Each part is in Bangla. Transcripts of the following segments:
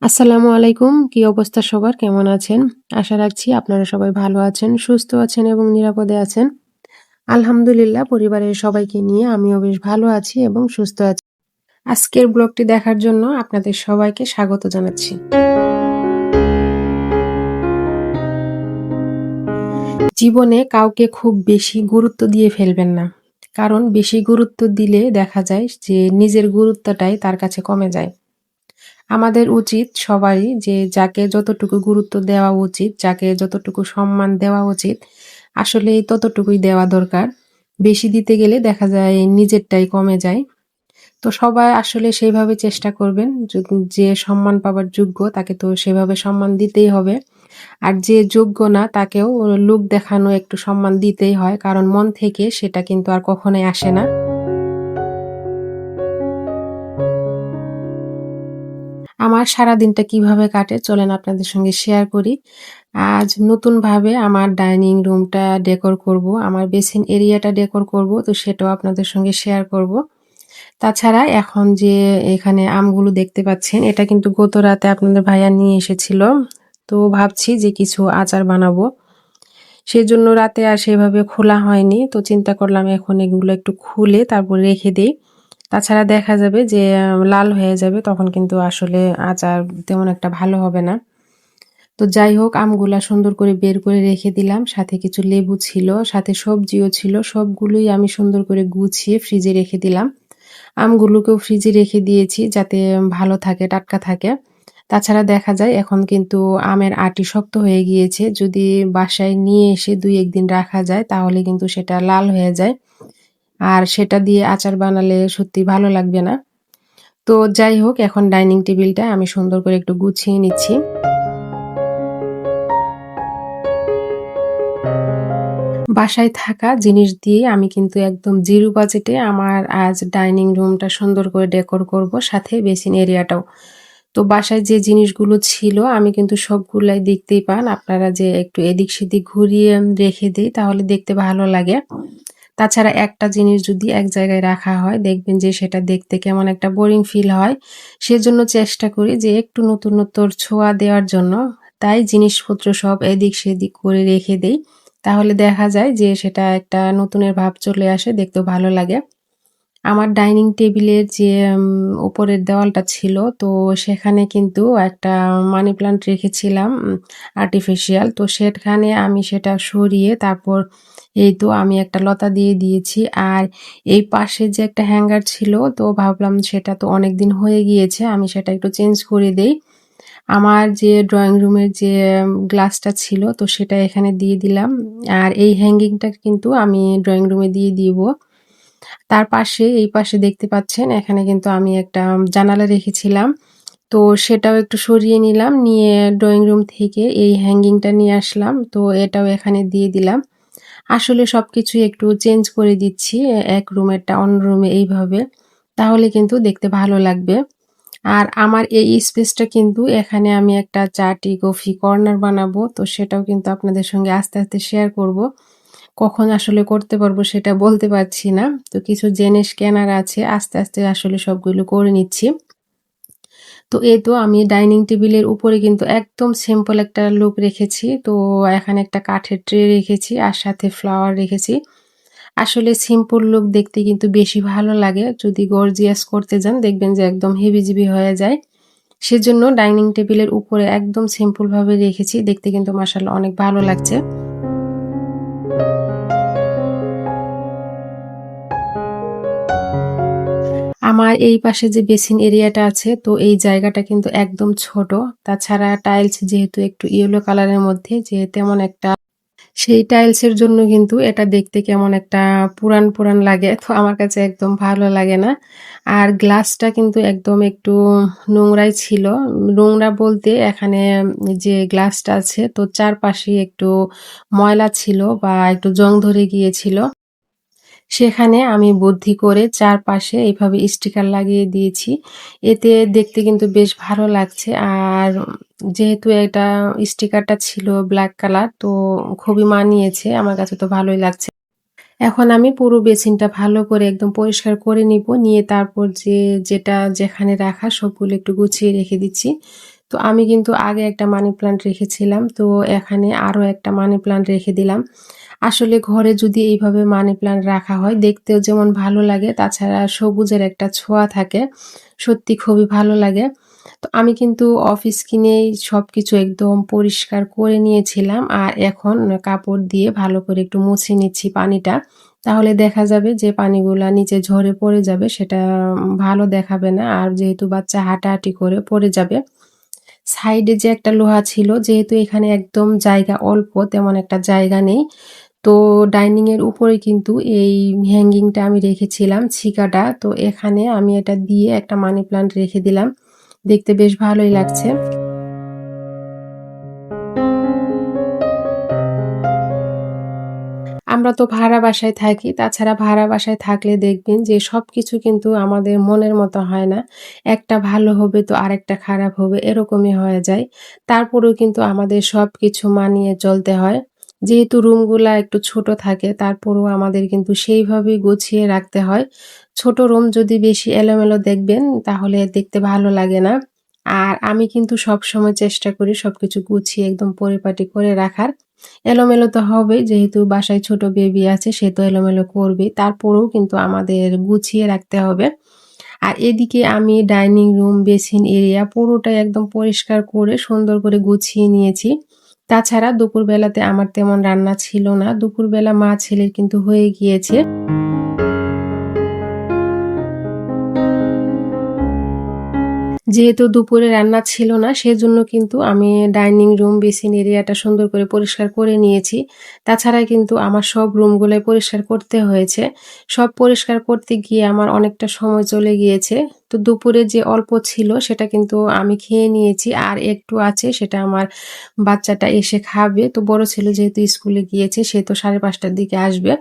আসসালামু আলাইকুম। কি অবস্থা সবার? কেমন আছেন? আশা রাখছি আপনারা সবাই ভালো আছেন, সুস্থ আছেন এবং নিরাপদে আছেন। আলহামদুলিল্লাহ পরিবারের সবাইকে নিয়ে আমিও বেশ ভালো আছি এবং সুস্থ আছি। আজকের ব্লগটি দেখার জন্য আপনাদের সবাইকে স্বাগত জানাচ্ছি। জীবনে কাউকে খুব বেশি গুরুত্ব দিয়ে ফেলবেন না। কারণ বেশি গুরুত্ব দিলে দেখা যায় যে নিজের গুরুত্বটাই তার কাছে কমে যায়। আমাদের উচিত সবারই যে যাকে যতটুকু গুরুত্ব দেওয়া উচিত, যাকে যতটুকু সম্মান দেওয়া উচিত, আসলেই ততটুকুই দেওয়া দরকার। বেশি দিতে গেলে দেখা যায় নিজেরটাই কমে যায়। তো সবাই আসলে সেইভাবে চেষ্টা করবেন যে সম্মান পাবার যোগ্য তাকে তো সেভাবে সম্মান দিতেই হবে। আর যে যোগ্য না তাকেও লোক দেখানো একটু সম্মান দিতেই হয়। কারণ মন থেকে সেটা কিন্তু আর কখনোই আসে না। আমার সারাদিনটা কিভাবে কাটে চলেন আপনাদের সঙ্গে শেয়ার করি। আজ নতুনভাবে আমার ডাইনিং রুমটা ডেকোর করব। আমার বেসিন এরিয়াটা ডেকোর করব। তো সেটাও আপনাদের সঙ্গে শেয়ার করব। তাছাড়া এখন যে এখানে আমগুলো দেখতে পাচ্ছেন এটা কিন্তু গত রাতে আপনাদের ভাইয়া নিয়ে এসেছিল। তো ভাবছি যে কিছু আচার বানাবো। সেজন্য রাতে আর সেভাবে খোলা হয়নি। তো চিন্তা করলাম এখন এগুলো একটু খুলে তারপর রেখে দেই। তাছাড়া দেখা যাবে যে লাল হয়ে যাবে তখন কিন্তু আসলে আচার তেমন একটা ভালো হবে না। তো যাই হোক আমগুলা সুন্দর করে বের করে রেখে দিলাম। সাথে কিছু লেবু ছিল, সাথে সবজিও ছিল। সবগুলোই আমি সুন্দর করে গুছিয়ে ফ্রিজে রেখে দিলাম। আমগুলোকেও ফ্রিজে রেখে দিয়েছি যাতে ভালো থাকে, টাটকা থাকে। তাছাড়া দেখা যায় এখন কিন্তু আমের আঁটি শক্ত হয়ে গিয়েছে। যদি বাসায় নিয়ে এসে ২-১ দিন রাখা যায় তাহলে কিন্তু সেটা লাল হয়ে যায়। আর সেটা দিয়ে আচার বানালে সত্যি ভালো লাগবে না। তো যাই হোক এখন ডাইনিং টেবিলটা আমি সুন্দর করে একটু গুছিয়ে নিচ্ছি। বাসায় থাকা জিনিস দিয়ে আমি কিন্তু একদম জিরো বাজেটে আমার আজ ডাইনিং রুমটা সুন্দর করে ডেকোর করব, সাথে বেসিন এরিয়াটাও। তো বাসায় যে জিনিসগুলো ছিল আমি কিন্তু সবগুলাই দেখতেই পান। আপনারা যে একটু এদিক সেদিক ঘুরিয়ে রেখে দেই তাহলে দেখতে ভালো লাগে। তাছাড়া একটা জিনিস যদি এক জায়গায় রাখা হয় দেখবেন যে সেটা দেখতে কেমন একটা বোরিং ফিল হয়। সেজন্য চেষ্টা করি যে একটু নতুনত্বর ছোঁয়া দেওয়ার জন্য। তাই জিনিসপত্র সব এদিক সেদিক করে রেখে দেই। তাহলে দেখা যায় যে সেটা একটা নতুনের ভাব চলে আসে, দেখতেও ভালো লাগে। আমার ডাইনিং টেবিলের যে উপরের দেওয়ালটা ছিল তো সেখানে কিন্তু একটা মানি প্লান্ট রেখেছিলাম আর্টিফিশিয়াল। তো সেখানে আমি সেটা সরিয়ে তারপর এই তো আমি একটা লতা দিয়ে দিয়েছি। আর এই পাশে যে একটা হ্যাঙ্গার ছিল তো ভাবলাম সেটা তো অনেকদিন হয়ে গিয়েছে, আমি সেটা একটু চেঞ্জ করে দেই। আমার যে ড্রয়িং রুমের যে গ্লাসটা ছিল তো সেটা এখানে দিয়ে দিলাম। আর এই হ্যাঙ্গিংটা কিন্তু আমি ড্রয়িং রুমে দিয়ে দিব। তার পাশে এই পাশে দেখতে পাচ্ছেন এখানে কিন্তু আমি একটা জানালা রেখেছিলাম। তো সেটাও একটু সরিয়ে নিলাম। নিয়ে ড্রয়িং রুম থেকে এই হ্যাঙ্গিংটা নিয়ে আসলাম। তো এটাও এখানে দিয়ে দিলাম। আসলে সবকিছুই একটু চেঞ্জ করে দিচ্ছি। এক রুমেরটা অন্য রুমে এইভাবে। তাহলে কিন্তু দেখতে ভালো লাগবে। আর আমার এই স্পেসটা কিন্তু এখানে আমি একটা চা, টি, কফি কর্নার বানাবো। তো সেটাও কিন্তু আপনাদের সঙ্গে আস্তে, আস্তে শেয়ার করব। কখন আসলে করতে পারবো সেটা বলতে পারছি না। তো কিছু জিনিস কেনার আছে। আস্তে, আস্তে আসলে সবগুলো করে নিচ্ছি। তো এই তো আমি ডাইনিং টেবিলের উপরে কিন্তু একদম সিম্পল একটা লুক রেখেছি। তো এখানে একটা কাঠের ট্রে রেখেছি আর সাথে ফ্লাওয়ার রেখেছি। আসলে সিম্পল লুক দেখতে কিন্তু বেশি ভালো লাগে। যদি গর্জিয়াস করতে যান দেখবেন যে একদম হেবিজিবি হয়ে যায়। সেজন্য ডাইনিং টেবিলের উপরে একদম সিম্পল ভাবে রেখেছি। দেখতে কিন্তু মাশাআল্লাহ অনেক ভালো লাগছে। আমার এই পাশে যে বেসিন এরিয়াটা আছে তো এই জায়গাটা কিন্তু একদম ছোট। তাছাড়া টাইলস যেহেতু একটু ইয়েলো কালারের মধ্যে যে তেমন একটা সেই টাইলসের জন্য কিন্তু এটা দেখতে কেমন একটা পুরান, পুরান লাগে। তো আমার কাছে একদম ভালো লাগে না। আর গ্লাসটা কিন্তু একদম একটু নোংরাই ছিল। নোংরা বলতে এখানে যে গ্লাসটা আছে তো চারপাশে একটু ময়লা ছিল বা একটু জং ধরে গিয়েছিল। সেখানে আমি বুদ্ধি করে চারপাশে এভাবে স্টিকার লাগিয়ে দিয়েছি। এতে দেখতে কিন্তু বেশ ভালো লাগছে। আর যেহেতু এটা স্টিকারটা ছিল ব্ল্যাক কালার তো খুবই মানিয়েছে। আমার কাছে তো ভালোই লাগছে। এখন আমি পুরো বেসিনটা ভালো করে একদম পরিষ্কার করে নিব। নিয়ে তারপর যেটা যেখানে রাখা সবগুলো একটু গুছিয়ে রেখে দিচ্ছি। তো আমি কিন্তু আগে একটা মানি প্লান্ট রেখেছিলাম। তো এখানে আরো একটা মানি প্লান্ট রেখে দিলাম। আসলে ঘরে যদি এইভাবে মানি প্লান্ট রাখা হয় দেখতেও যেমন ভালো লাগে, তাছাড়া সবুজের একটা ছোঁয়া থাকে। সত্যি খুবই ভালো লাগে। তো আমি কিন্তু অফিস কিনেই সবকিছু একদম পরিষ্কার করে নিয়েছিলাম। আর এখন কাপড় দিয়ে ভালো করে একটু মুছে নিচ্ছি পানিটা। তাহলে দেখা যাবে যে পানিগুলা নিচে ঝরে পড়ে যাবে, সেটা ভালো দেখাবে না। আর যেহেতু বাচ্চা হাঁটাহাঁটি করে পড়ে যাবে। সাইডে যে একটা লোহা ছিল, যেহেতু এখানে একদম জায়গা অল্প, তেমন একটা জায়গা নেই। তো ডাইনিং এর উপরে কিন্তু এই হ্যাঙ্গিংটা আমি রেখেছিলাম, ছিকাটা। তো এখানে আমি এটা দিয়ে একটা মানি প্লান্ট রেখে দিলাম। দেখতে বেশ ভালোই লাগছে। আমরা তো ভাড়া বাসায় থাকি। তাছাড়া ভাড়া বাসায় থাকলে দেখবেন যে সবকিছু কিন্তু আমাদের মনের মতো হয় না। একটা ভালো হবে তো আরেকটা খারাপ হবে, এরকমই হয়ে যায়। তারপরেও কিন্তু আমাদের সবকিছু মানিয়ে চলতে হয়। যেহেতু রুমগুলা একটু ছোট থাকে, তারপরেও আমাদের কিন্তু সেইভাবেই গুছিয়ে রাখতে হয়। ছোট রুম যদি বেশি এলোমেলো দেখবেন তাহলে দেখতে ভালো লাগে না। আর আমি কিন্তু সবসময় চেষ্টা করি সবকিছু গুছিয়ে একদম পরিপাটি করে রাখার। এলোমেলো তো হবেই, যেহেতু বাসায় ছোট বেবি আছে সে তো এলোমেলো করবেই। তারপরেও কিন্তু আমাদের গুছিয়ে রাখতে হবে। আর এদিকে আমি ডাইনিং রুম, বেসিন এরিয়া পুরোটাই একদম পরিষ্কার করে সুন্দর করে গুছিয়ে নিয়েছি। তাছাড়া দুপুরবেলাতে আমার তেমন রান্না ছিল না। দুপুরবেলা মা ছেলের কিন্তু হয়ে গিয়েছে। যেহেতু দুপুরে রান্না ছিল না, সেজন্য কিন্তু আমি ডাইনিং রুম, বেসিন এরিয়াটা সুন্দর করে পরিষ্কার করে নিয়েছি। তাছাড়া কিন্তু আমার সব রুমগুলাই পরিষ্কার করতে হয়েছে। সব পরিষ্কার করতে গিয়ে আমার অনেকটা সময় চলে গিয়েছে। তো দুপুরে যে অল্প ছিল সেটা কিন্তু আমি খেয়ে নিয়েছি। আর একটু আছে, সেটা আমার বাচ্চাটা এসে খাবে। তো বড় ছেলে যেহেতু স্কুলে গিয়েছে সে তো 5:30টার দিকে আসবে।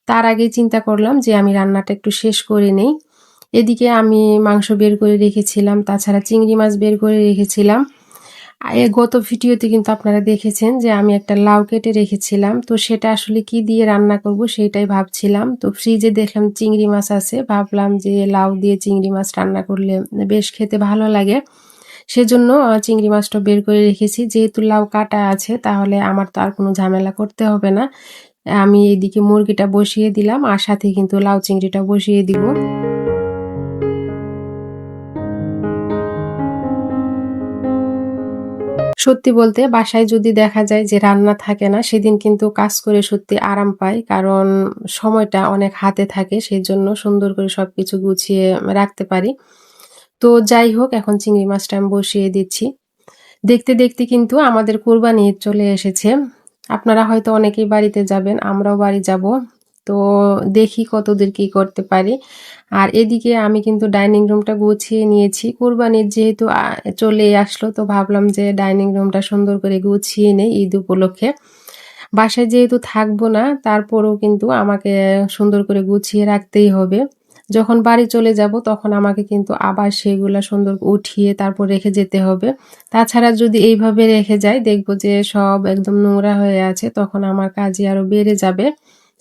তার আগেই চিন্তা করলাম যে আমি রান্নাটা একটু শেষ করে নেই। এদিকে আমি মাংস বের করে রেখেছিলাম, তাছাড়া চিংড়ি মাছ বের করে রেখেছিলাম। গত ভিডিওতে কিন্তু আপনারা দেখেছেন যে আমি একটা লাউ কেটে রেখেছিলাম। তো সেটা আসলে কি দিয়ে রান্না করব সেটাই ভাবছিলাম। তো ফ্রিজে দেখলাম চিংড়ি মাছ আছে। ভাবলাম যে লাউ দিয়ে চিংড়ি মাছ রান্না করলে বেশ খেতে ভালো লাগে। সেজন্য চিংড়ি মাছটা বের করে রেখেছি। যেহেতু লাউ কাটা আছে তাহলে আমার তো আর কোনো ঝামেলা করতে হবে না। আমি এদিকে মুরগিটা বসিয়ে দিলাম আর সাথে কিন্তু লাউ চিংড়িটা বসিয়ে দিব। সত্যি বলতে বাসায় যদি দেখা যায় যে রান্না থাকে না, সেদিন কিন্তু কাজ করে সত্যি আরাম পাই। কারণ সময়টা অনেক হাতে থাকে, সেজন্য সুন্দর করে সবকিছু গুছিয়ে রাখতে পারি। তো যাই হোক, এখন চিংড়ি মাছটা আমি বসিয়ে দিচ্ছি। দেখতে দেখতে কিন্তু আমাদের কোরবানি ঈদ চলে এসেছে। আপনারা হয়তো অনেকেই বাড়িতে যাবেন, আমরাও বাড়ি যাব। তো দেখি কতদূর কি করতে পারি। আর এদিকে আমি কিন্তু ডাইনিং রুমটা গুছিয়ে নিয়েছি। কোরবানির যেহেতু চলেই আসলো, তো ভাবলাম যে ডাইনিং রুমটা সুন্দর করে গুছিয়ে নেই ঈদ উপলক্ষে। বাসায় যেহেতু থাকবো না, তারপরেও কিন্তু আমাকে সুন্দর করে গুছিয়ে রাখতেই হবে। যখন বাড়ি চলে যাব তখন আমাকে কিন্তু আবার সেগুলা সুন্দর উঠিয়ে তারপর রেখে যেতে হবে। তাছাড়া যদি এইভাবে রেখে যাই দেখব যে সব একদম নোংরা হয়ে আছে, তখন আমার কাজই আরো বেড়ে যাবে।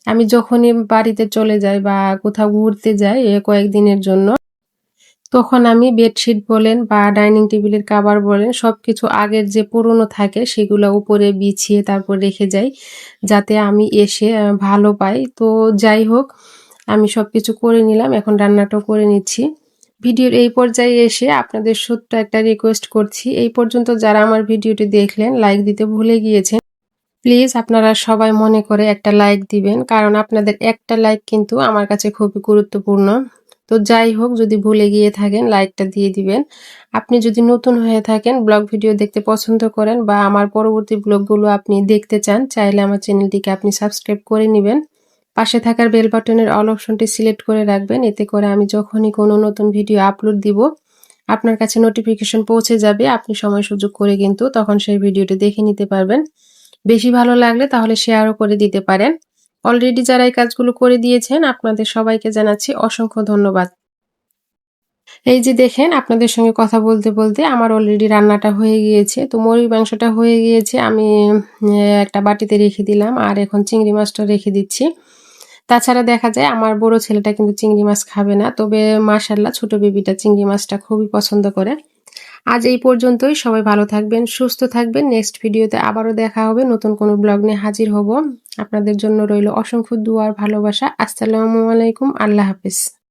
আমি যখনই বাড়িতে চলে যাই বা কোথাও ঘুরতে যাই কয়েকদিনের জন্য, তখন আমি বেডশিট বলেন বা ডাইনিং টেবিলের কাভার বলেন সবকিছু আগের যে পুরনো থাকে সেগুলো উপরে বিছিয়ে তারপর রেখে যাই, যাতে আমি এসে ভালো পাই। তো যাই হোক, আমি সবকিছু করে নিলাম, এখন রান্নাটাও করে নিচ্ছি। ভিডিওর এই পর্যায়ে এসে আপনাদের ছোট্ট একটা রিকোয়েস্ট করছি, এই পর্যন্ত যারা আমার ভিডিওটি দেখলেন লাইক দিতে ভুলে গিয়েছেন, প্লিজ আপনারা সবাই মনে করে একটা লাইক দিবেন, কারণ আপনাদের একটা লাইক কিন্তু আমার কাছে খুবই গুরুত্বপূর্ণ। তো যাই হোক, যদি ভুলে গিয়ে থাকেন লাইকটা দিয়ে দিবেন। আপনি যদি নতুন হয়ে থাকেন, ব্লগ ভিডিও দেখতে পছন্দ করেন বা আমার পরবর্তী ব্লগগুলো আপনি দেখতে চান, চাইলে আমার চ্যানেলটিকে আপনি সাবস্ক্রাইব করে নেবেন। পাশে থাকার বেল বাটনের অল অপশনটি সিলেক্ট করে রাখবেন, এতে করে আমি যখনই কোনো নতুন ভিডিও আপলোড দিব আপনার কাছে নোটিফিকেশন পৌঁছে যাবে। আপনি সময় সুযোগ করে কিন্তু তখন সেই ভিডিওটি দেখে নিতে পারবেন। বেশি ভালো লাগলে তাহলে শেয়ারও করে দিতে পারেন। অলরেডি যারা এই কাজগুলো করে দিয়েছেন আপনাদের সবাইকে জানাচ্ছি অসংখ্য ধন্যবাদ। এই যে দেখেন, আপনাদের সঙ্গে কথা বলতে বলতে আমার অলরেডি রান্নাটা হয়ে গিয়েছে। তো মুরগির মাংসটা হয়ে গিয়েছে, আমি একটা বাটিতে রেখে দিলাম। আর এখন চিংড়ি মাছটা রেখে দিচ্ছি। তাছাড়া দেখা যায় আমার বড় ছেলেটা কিন্তু চিংড়ি মাছ খাবে না, তবে মাশাআল্লাহ ছোট বেবিটা চিংড়ি মাছটা খুবই পছন্দ করে। আজ এই পর্যন্তই। সবাই ভালো থাকবেন, সুস্থ থাকবেন। নেক্সট ভিডিওতে আবারও দেখা হবে। নতুন কোনো ব্লগ নিয়ে হাজির হব। আপনাদের জন্য রইল অসংখ্য দোয়া আর ভালোবাসা। আসসালামু আলাইকুম। আল্লাহ হাফেজ।